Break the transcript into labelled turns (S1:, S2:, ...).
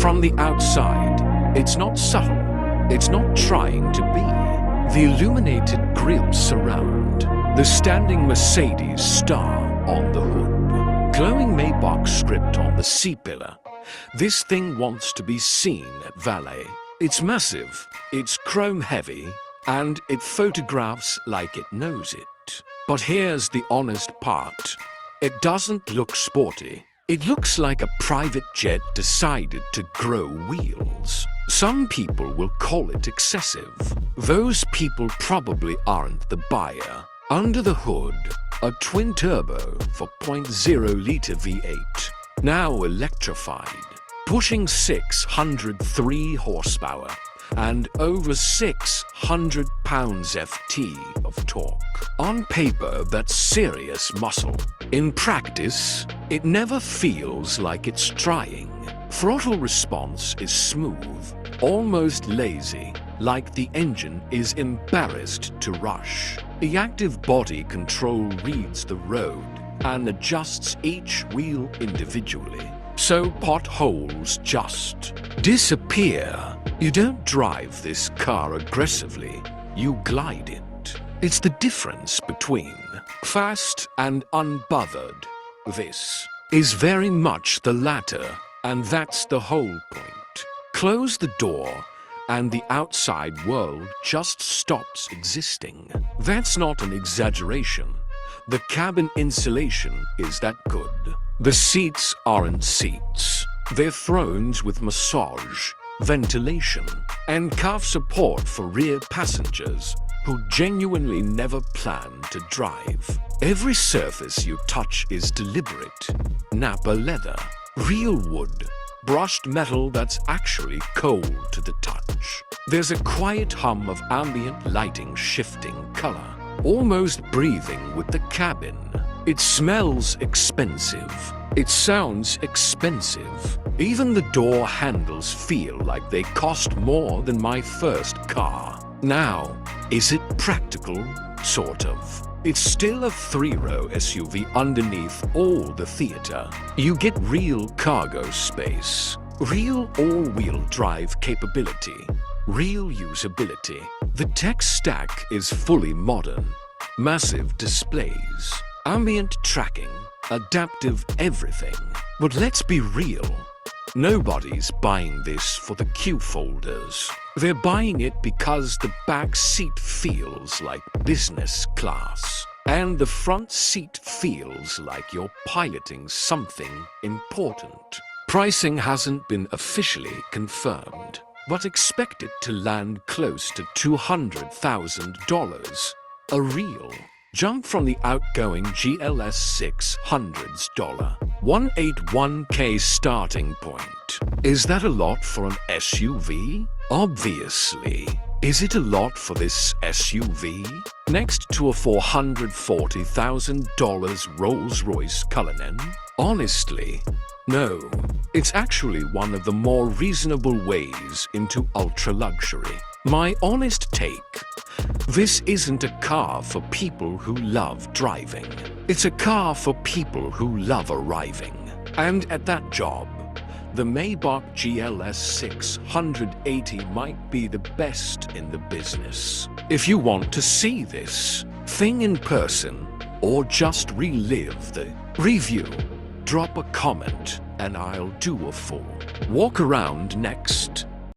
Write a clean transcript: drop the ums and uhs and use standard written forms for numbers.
S1: From the outside, it's not subtle. It's not trying to be. The illuminated grille surround, the standing Mercedes star on the hood, glowing Maybach script on the C-pillar. This thing wants to be seen at valet. It's massive, it's chrome heavy, and it photographs like it knows it. But here's the honest part. It doesn't look sporty. It looks like a private jet decided to grow wheels. Some people will call it excessive. Those people probably aren't the buyer. Under the hood, a twin-turbo 4.0-liter V8, now electrified, pushing 603 horsepower and over 600 pounds FT of torque. On paper, that's serious muscle. In practice, it never feels like it's trying. Throttle response is smooth, almost lazy, like the engine is embarrassed to rush. The active body control reads the road and adjusts each wheel individually, so potholes just disappear. You don't drive this car aggressively, you glide it. It's the difference between fast and unbothered. This is very much the latter, and that's the whole point. Close the door, and the outside world just stops existing. That's not an exaggeration. The cabin insulation is that good. The seats aren't seats. They're thrones with massage, ventilation, and calf support for rear passengers who genuinely never plan to drive. Every surface you touch is deliberate. Napa leather, real wood, brushed metal that's actually cold to the touch. There's a quiet hum of ambient lighting shifting color, almost breathing with the cabin. It smells expensive. It sounds expensive. Even the door handles feel like they cost more than my first car. Now, is it practical? Sort of. It's still a three-row SUV underneath all the theater. You get real cargo space, real all-wheel drive capability, real usability. The tech stack is fully modern. Massive displays, ambient tracking, adaptive everything. But let's be real. Nobody's buying this for the Q folders. They're buying it because the back seat feels like business class, and the front seat feels like you're piloting something important. Pricing hasn't been officially confirmed, but expect it to land close to $200,000. A real jump from the outgoing GLS 600's $181K starting point. Is that a lot for an SUV? Obviously. Is it a lot for this SUV? Next to a $440,000 Rolls-Royce Cullinan? Honestly, no. It's actually one of the more reasonable ways into ultra-luxury. My honest take: this isn't a car for people who love driving. It's a car for people who love arriving. And at that job, the Maybach GLS 680 might be the best in the business. If you want to see this thing in person or just relive the review, drop a comment and I'll do a full walk around next.